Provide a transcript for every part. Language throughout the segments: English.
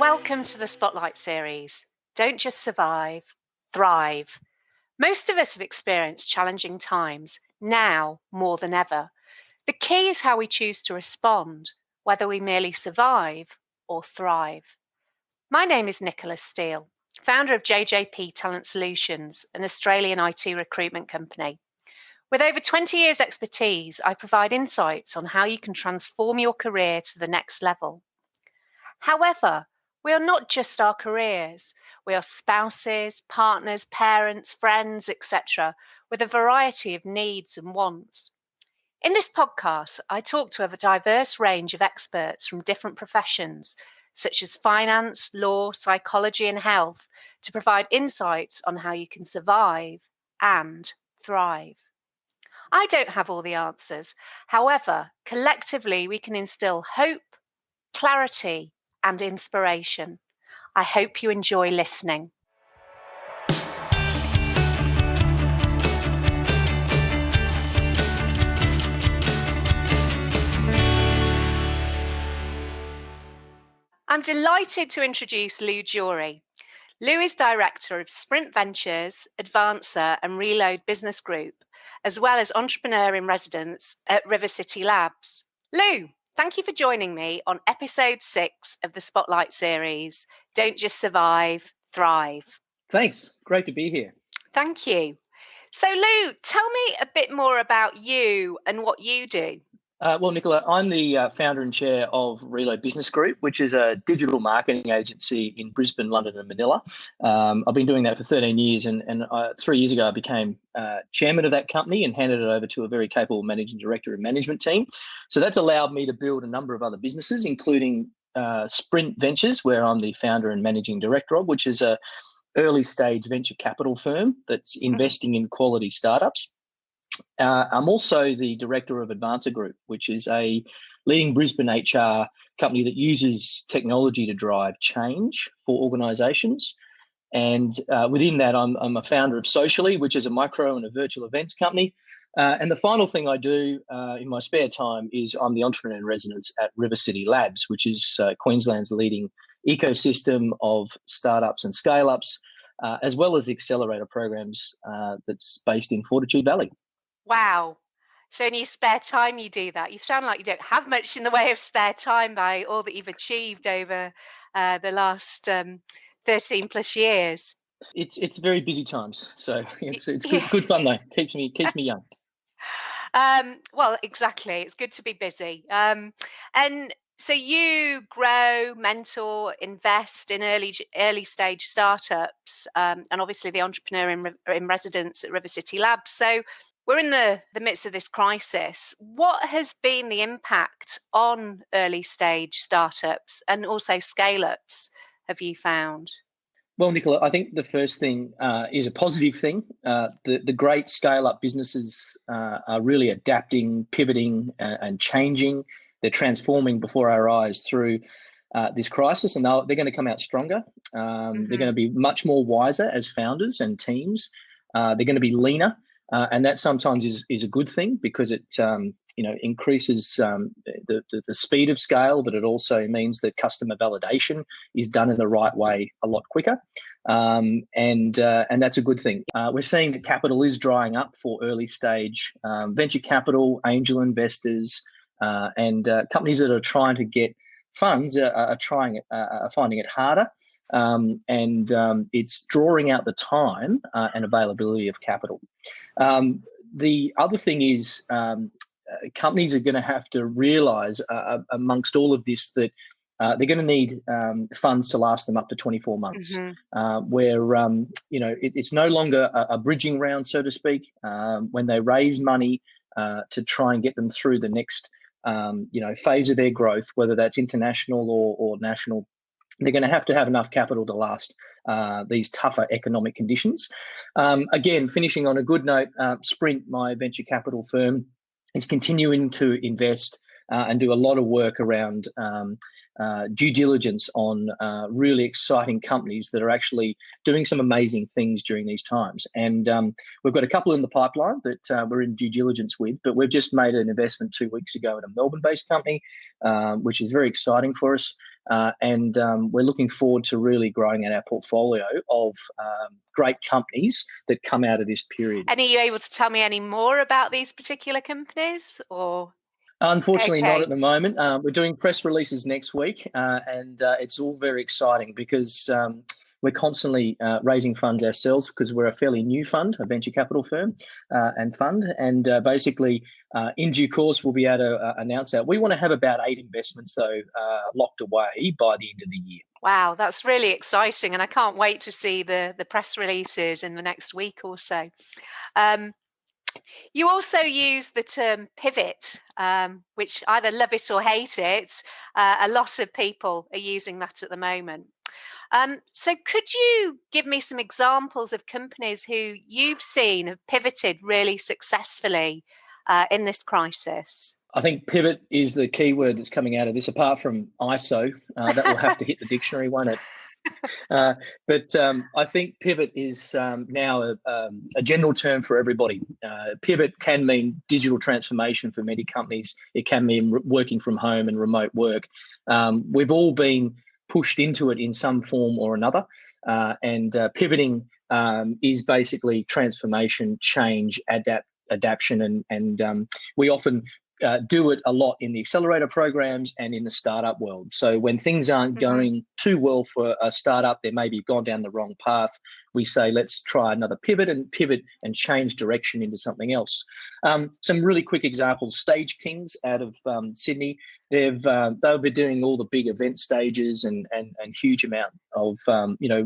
Welcome to the Spotlight series. Don't just survive, thrive. Most of us have experienced challenging times, now more than ever. The key is how we choose to respond, whether we merely survive or thrive. My name is Nicola Steele, founder of JJP Talent Solutions, an Australian IT recruitment company. With over 20 years' expertise, I provide insights on how you can transform your career to the next level. However, we are not just our careers. We are spouses, partners, parents, friends, etc., with a variety of needs and wants. In this podcast, I talk to a diverse range of experts from different professions, such as finance, law, psychology, and health, to provide insights on how you can survive and thrive. I don't have all the answers. However, collectively, we can instill hope, clarity, and inspiration. I hope you enjoy listening. I'm delighted to introduce Llew Jury. Llew is Director of Sprint Ventures, Advancer and Reload Business Group, as well as Entrepreneur in Residence at River City Labs. Llew, thank you for joining me on episode 6 of the Spotlight series, Don't Just Survive, Thrive. Thanks. Great to be here. Thank you. So, Llew, tell me a bit more about you and what you do. Well, Nicola, I'm the founder and chair of Reload Business Group, which is a digital marketing agency in Brisbane, London and Manila. I've been doing that for 13 years and 3 years ago I became chairman of that company and handed it over to a very capable managing director and management team. So that's allowed me to build a number of other businesses, including Sprint Ventures, where I'm the founder and managing director of, which is a early stage venture capital firm that's investing in quality startups. I'm also the director of Advancer Group, which is a leading Brisbane HR company that uses technology to drive change for organisations. And within that, I'm a founder of Socially, which is a micro and a virtual events company. And the final thing I do in my spare time is I'm the entrepreneur in residence at River City Labs, which is Queensland's leading ecosystem of startups and scale-ups, as well as the accelerator programs that's based in Fortitude Valley. Wow. So in your spare time you do that. You sound like you don't have much in the way of spare time by all that you've achieved over the last 13 plus years. It's very busy times. So it's good fun though. Keeps me young. Well, exactly. It's good to be busy. And so you grow, mentor, invest in early stage startups, and obviously the entrepreneur in residence at River City Labs. So we're in the midst of this crisis. What has been the impact on early stage startups and also scale-ups, have you found? Well, Nicola, I think the first thing is a positive thing. The great scale-up businesses are really adapting, pivoting, and changing. They're transforming before our eyes through this crisis, and they're going to come out stronger. They're going to be much more wiser as founders and teams. They're going to be leaner. And that sometimes is a good thing because it increases the speed of scale, but it also means that customer validation is done in the right way a lot quicker, and that's a good thing. We're seeing that capital is drying up for early stage venture capital, angel investors, and companies that are trying to get funds are finding it harder. And it's drawing out the time and availability of capital. The other thing is companies are going to have to realise amongst all of this that they're going to need funds to last them up to 24 months, where it's no longer a bridging round, so to speak. When they raise money to try and get them through the next phase of their growth, whether that's international or national, they're going to have enough capital to last these tougher economic conditions. Again, finishing on a good note, Sprint, my venture capital firm, is continuing to invest and do a lot of work around due diligence on really exciting companies that are actually doing some amazing things during these times. And we've got a couple in the pipeline that we're in due diligence with, but we've just made an investment 2 weeks ago in a Melbourne-based company, which is very exciting for us. and we're looking forward to really growing out our portfolio of great companies that come out of this period. And are you able to tell me any more about these particular companies, or? Unfortunately, not Okay. at the moment. We're doing press releases next week, and it's all very exciting because we're constantly raising funds ourselves because we're a fairly new fund, a venture capital firm and fund. And basically, in due course, we'll be able to announce that. We want to have about 8 investments, though, locked away by the end of the year. Wow, that's really exciting, and I can't wait to see the press releases in the next week or so. You also use the term pivot, which either love it or hate it. A lot of people are using that at the moment. So could you give me some examples of companies who you've seen have pivoted really successfully in this crisis? I think pivot is the key word that's coming out of this, apart from ISO. That will have to hit the dictionary, won't it? But I think pivot is now a general term for everybody. Pivot can mean digital transformation for many companies. It can mean working from home and remote work. We've all been pushed into it in some form or another. And pivoting is basically transformation, change, adaptation. And we often do it a lot in the accelerator programs and in the startup world. So when things aren't going too well for a startup, they maybe gone down the wrong path, we say, let's try another pivot and change direction into something else. Some really quick examples: Stage Kings out of Sydney. They'll be doing all the big event stages and huge amount of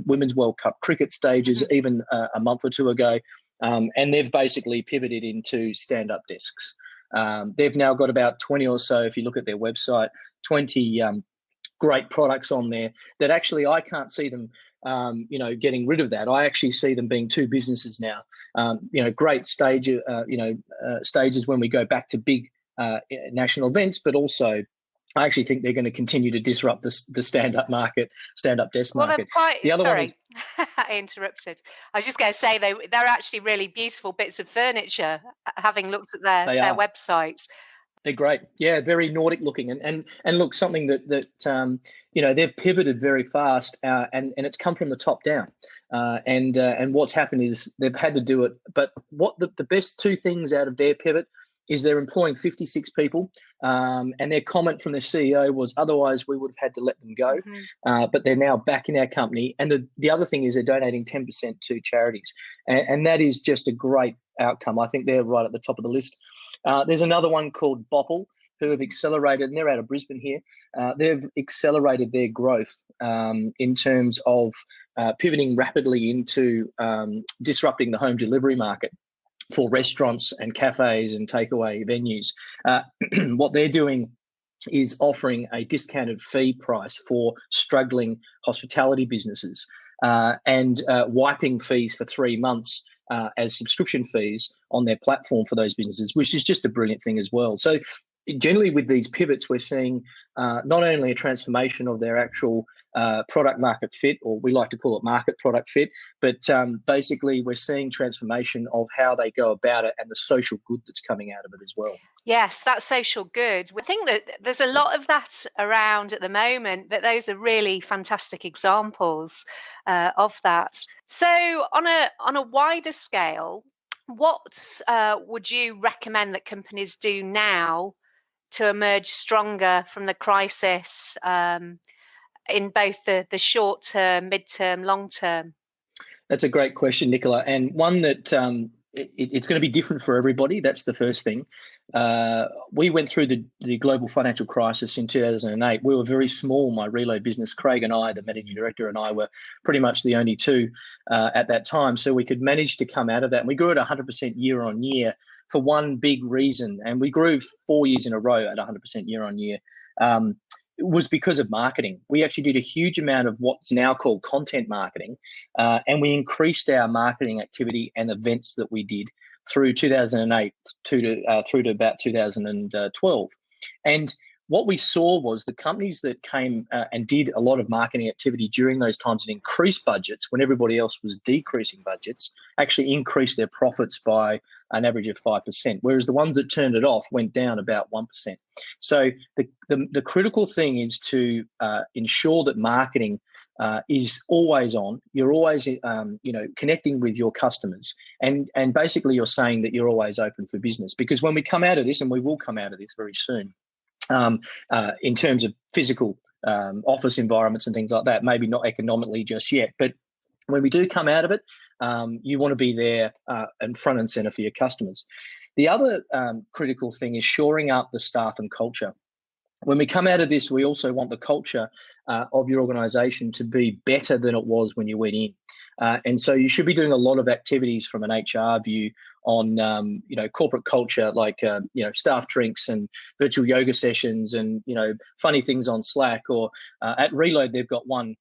Women's World Cup cricket stages even a month or two ago. And they've basically pivoted into stand-up desks. They've now got about 20 or so, if you look at their website, 20 great products on there that actually I can't see them, getting rid of that. I actually see them being two businesses now. Great stages when we go back to big national events, but also I actually think they're going to continue to disrupt the stand-up market, stand-up desk market. Sorry, I interrupted. I was just going to say they're actually really beautiful bits of furniture, having looked at their website. They're great. Yeah, very Nordic looking. And look, something that they've pivoted very fast and it's come from the top down. And what's happened is they've had to do it. But what the best two things out of their pivot is they're employing 56 people, and their comment from their CEO was, otherwise we would have had to let them go, but they're now back in our company. And the other thing is they're donating 10% to charities, and that is just a great outcome. I think they're right at the top of the list. There's another one called Bopple, who have accelerated, and they're out of Brisbane here. They've accelerated their growth in terms of pivoting rapidly into disrupting the home delivery market for restaurants and cafes and takeaway venues. What they're doing is offering a discounted fee price for struggling hospitality businesses and wiping fees for 3 months as subscription fees on their platform for those businesses, which is just a brilliant thing as well. So generally with these pivots, we're seeing not only a transformation of their actual product market fit, or we like to call it market product fit, but basically we're seeing transformation of how they go about it and the social good that's coming out of it as well. Yes, that social good. I think that there's a lot of that around at the moment, but those are really fantastic examples of that. So on a wider scale, what would you recommend that companies do now to emerge stronger from the crisis in both the short term, mid-term, long term? That's a great question, Nicola, and one that it's going to be different for everybody. That's the first thing. We went through the global financial crisis in 2008. We were very small. My Reload business, Craig and I, the managing director, and I were pretty much the only two at that time. So we could manage to come out of that. And we grew at 100% year on year for one big reason. And we grew 4 years in a row at 100% year on year. It was because of marketing. We actually did a huge amount of what's now called content marketing, and we increased our marketing activity and events that we did through 2008 through to about 2012. And what we saw was the companies that came and did a lot of marketing activity during those times and increased budgets when everybody else was decreasing budgets actually increased their profits by an average of 5%, whereas the ones that turned it off went down about 1%. So the critical thing is to ensure that marketing is always on. You're always connecting with your customers, and basically you're saying that you're always open for business, because when we come out of this, and we will come out of this very soon, in terms of physical office environments and things like that, maybe not economically just yet, but when we do come out of it, you want to be there and front and center for your customers. The other critical thing is shoring up the staff and culture. When we come out of this, we also want the culture of your organisation to be better than it was when you went in. And so you should be doing a lot of activities from an HR view on, corporate culture, like, staff drinks and virtual yoga sessions and, funny things on Slack. Or at Reload, they've got one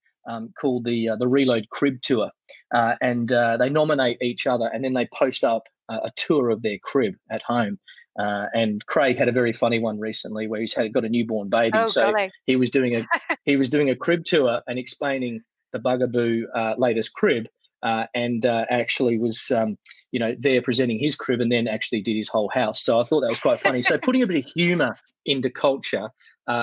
called the Reload Crib Tour. And they nominate each other and then they post up a tour of their crib at home. And Craig had a very funny one recently where he's got a newborn baby. Oh, so golly. he was doing a crib tour and explaining the Bugaboo latest crib, and actually was there presenting his crib and then actually did his whole house. So I thought that was quite funny. So putting a bit of humour into culture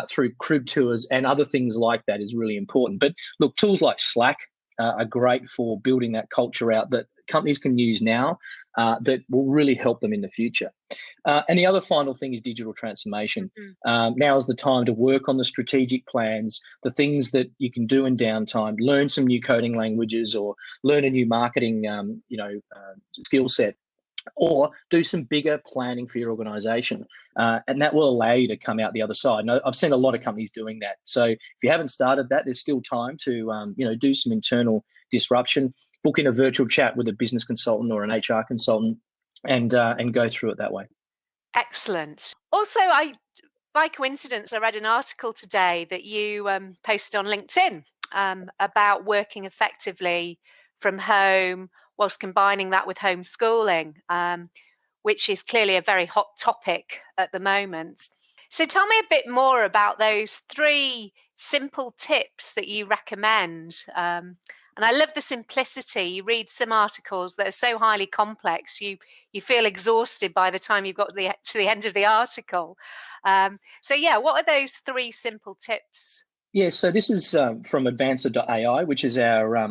through crib tours and other things like that is really important. But look, tools like Slack are great for building that culture out that companies can use now that will really help them in the future. And the other final thing is digital transformation. Now is the time to work on the strategic plans, the things that you can do in downtime, learn some new coding languages or learn a new marketing skill set, or do some bigger planning for your organisation. And that will allow you to come out the other side. And I've seen a lot of companies doing that. So if you haven't started that, there's still time to do some internal disruption, book in a virtual chat with a business consultant or an HR consultant, and go through it that way. Excellent. Also, by coincidence, I read an article today that you posted on LinkedIn about working effectively from home whilst combining that with homeschooling, which is clearly a very hot topic at the moment. So tell me a bit more about those 3 simple tips that you recommend. And I love the simplicity. You read some articles that are so highly complex, you feel exhausted by the time you've got to the end of the article. What are those 3 simple tips? Yeah, so this is from Advancer.ai, which is our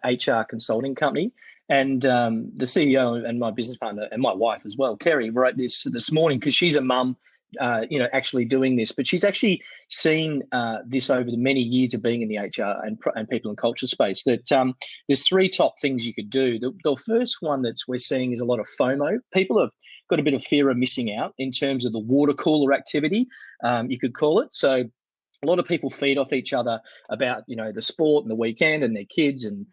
HR consulting company. And the CEO and my business partner and my wife as well, Kerry, wrote this morning because she's a mum, actually doing this. But she's actually seen this over the many years of being in the HR and people and culture space, that there's 3 top things you could do. The first one that we're seeing is a lot of FOMO. People have got a bit of fear of missing out in terms of the water cooler activity, you could call it. So a lot of people feed off each other about, the sport and the weekend and their kids and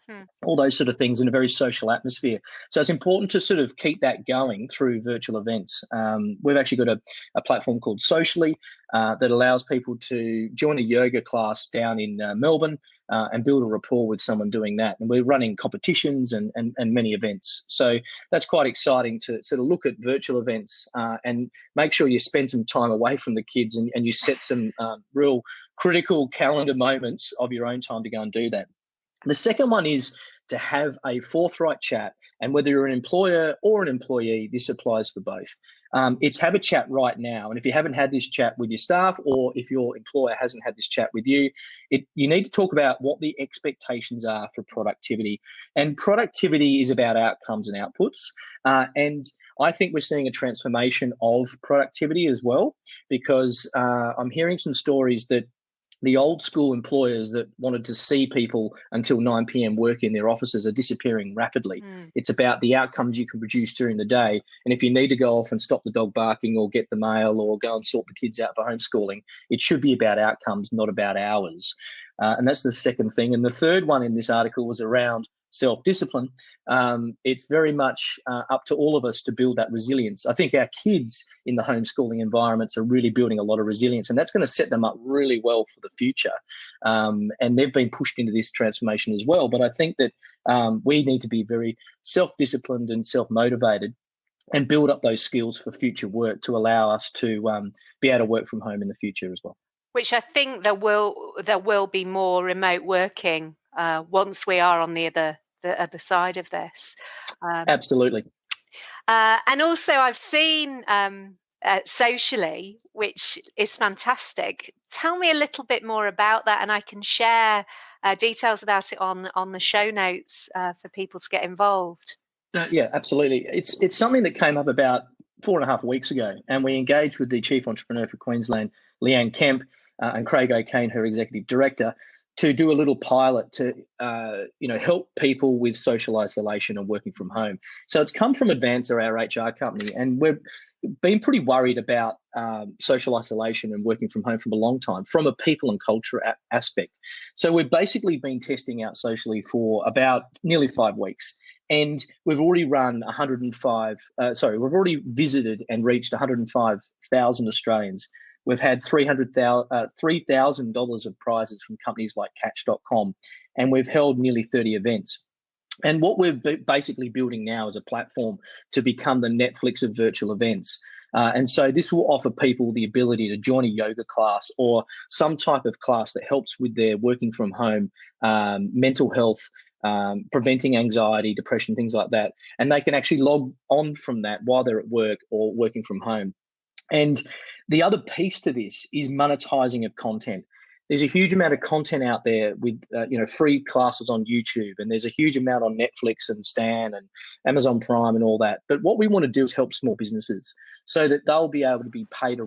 all those sort of things in a very social atmosphere. So it's important to sort of keep that going through virtual events. We've actually got a platform called Socially that allows people to join a yoga class down in Melbourne and build a rapport with someone doing that. And we're running competitions and many events. So that's quite exciting to sort of look at virtual events and make sure you spend some time away from the kids and you set some real critical calendar moments of your own time to go and do that. The second one is to have a forthright chat. And whether you're an employer or an employee, this applies for both. It's have a chat right now. And if you haven't had this chat with your staff, or if your employer hasn't had this chat with you, you need to talk about what the expectations are for productivity. And productivity is about outcomes and outputs. And I think we're seeing a transformation of productivity as well, because I'm hearing some stories that the old school employers that wanted to see people until 9 p.m. work in their offices are disappearing rapidly. It's about the outcomes you can produce during the day. And if you need to go off and stop the dog barking or get the mail or go and sort the kids out for homeschooling, it should be about outcomes, not about hours. And that's the second thing. And the third one in this article was around self-discipline. It's very much up to all of us to build that resilience. I think our kids in the homeschooling environments are really building a lot of resilience, and that's going to set them up really well for the future. And they've been pushed into this transformation as well. But I think that we need to be very self-disciplined and self-motivated and build up those skills for future work to allow us to be able to work from home in the future as well. Which I think there will be more remote working once we are on the other side of this. Absolutely. And also, I've seen socially, which is fantastic. Tell me a little bit more about that, and I can share details about it on the show notes for people to get involved. Yeah, absolutely. It's something that came up about 4.5 weeks ago, and we engaged with the Chief Entrepreneur for Queensland, Leanne Kemp, and Craig O'Kane, her Executive Director, to do a little pilot to help people with social isolation and working from home. So it's come from Advancer, our HR company, and we've been pretty worried about social isolation and working from home for a long time from a people and culture aspect. So we've basically been testing out socially for about nearly 5 weeks. And we've already run we've already visited and reached 105,000 Australians. We've had $3,000 of prizes from companies like Catch.com, and we've held nearly 30 events. And what we're basically building now is a platform to become the Netflix of virtual events. And so this will offer people the ability to join a yoga class or some type of class that helps with their working from home, mental health, preventing anxiety, depression, things like that. And they can actually log on from that while they're at work or working from home. And the other piece to this is monetizing of content. There's a huge amount of content out there with free classes on YouTube, and there's a huge amount on Netflix and Stan and Amazon Prime and all that. But what we want to do is help small businesses so that they'll be able to be paid a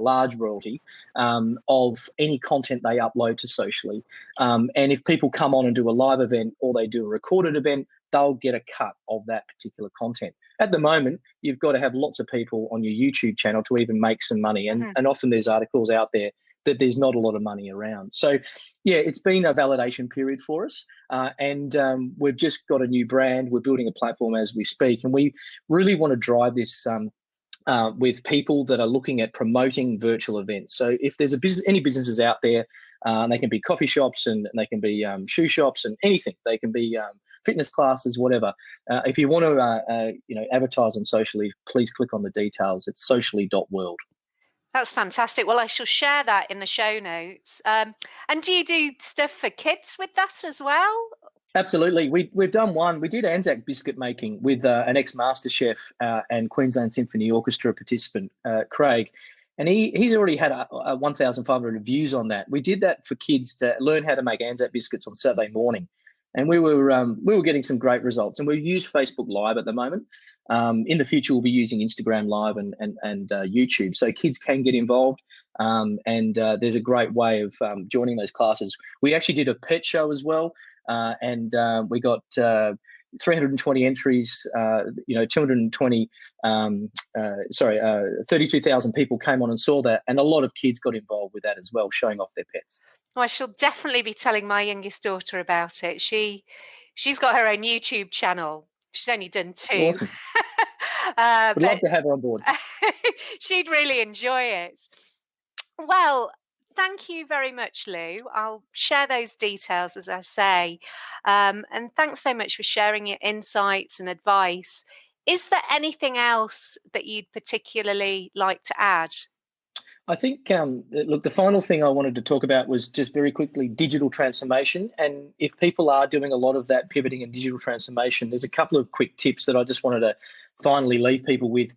large royalty of any content they upload to socially. And if people come on and do a live event or they do a recorded event, they'll get a cut of that particular content. At the moment, you've got to have lots of people on your YouTube channel to even make some money. And often there's articles out there that there's not a lot of money around. So, yeah, it's been a validation period for us. And we've just got a new brand. We're building a platform as we speak. And we really want to drive this with people that are looking at promoting virtual events. So if there's any businesses out there, they can be coffee shops and they can be shoe shops and anything. They can be fitness classes, whatever. If you want to advertise on socially, please click on the details. It's socially.world. That's fantastic. Well, I shall share that in the show notes. And do you do stuff for kids with that as well? Absolutely. We've done one. We did Anzac biscuit making with an ex-master chef and Queensland Symphony Orchestra participant, Craig. And he's already had 1,500 views on that. We did that for kids to learn how to make Anzac biscuits on Saturday morning. And we were getting some great results. And we use Facebook Live at the moment. In the future, we'll be using Instagram Live and YouTube, so kids can get involved. And there's a great way of joining those classes. We actually did a pet show as well, and we got 320 entries. 32,000 people came on and saw that, and a lot of kids got involved with that as well, showing off their pets. Well, I shall definitely be telling my youngest daughter about it. She's got her own YouTube channel. She's only done 2. Awesome. We'd love to have her on board. She'd really enjoy it. Well, thank you very much, Llew. I'll share those details, as I say. And thanks so much for sharing your insights and advice. Is there anything else that you'd particularly like to add? I think, look, the final thing I wanted to talk about was just very quickly digital transformation. And if people are doing a lot of that pivoting and digital transformation, there's a couple of quick tips that I just wanted to finally leave people with.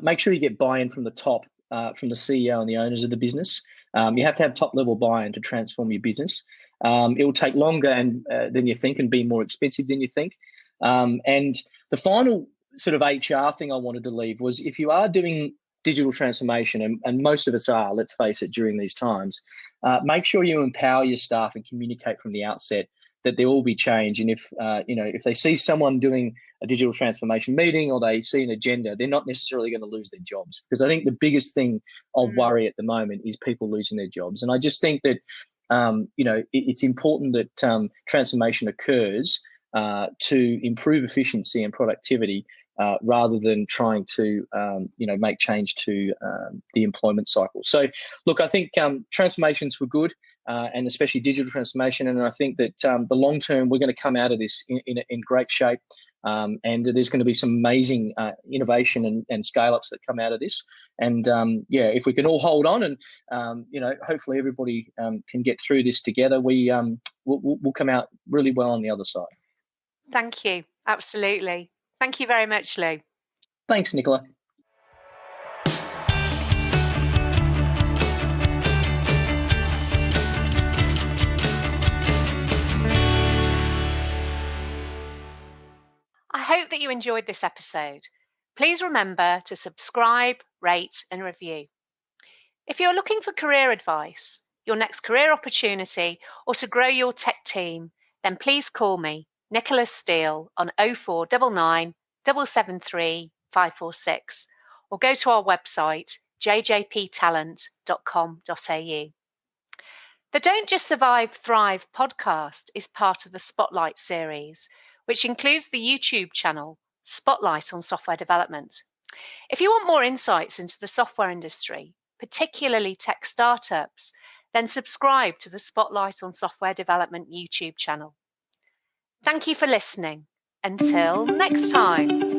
Make sure you get buy-in from the top, from the CEO and the owners of the business. You have to have top-level buy-in to transform your business. It will take longer than you think and be more expensive than you think. And the final sort of HR thing I wanted to leave was if you are doing digital transformation, and most of us are, let's face it, during these times, make sure you empower your staff and communicate from the outset that there will be change. And if they see someone doing a digital transformation meeting or they see an agenda, they're not necessarily going to lose their jobs. Because I think the biggest thing of worry at the moment is people losing their jobs. And I just think that it's important that transformation occurs to improve efficiency and productivity, rather than trying to, make change to the employment cycle. So, look, I think transformations were good, and especially digital transformation. And I think that the long term, we're going to come out of this in great shape. And there's going to be some amazing innovation and scale-ups that come out of this. And if we can all hold on and hopefully everybody can get through this together, we'll come out really well on the other side. Thank you. Absolutely. Thank you very much, Llew. Thanks, Nicola. I hope that you enjoyed this episode. Please remember to subscribe, rate, and review. If you're looking for career advice, your next career opportunity, or to grow your tech team, then please call me, Nicola Steele, on 0499 773 546, or go to our website, jjptalent.com.au. The Don't Just Survive, Thrive podcast is part of the Spotlight series, which includes the YouTube channel Spotlight on Software Development. If you want more insights into the software industry, particularly tech startups, then subscribe to the Spotlight on Software Development YouTube channel. Thank you for listening. Until next time.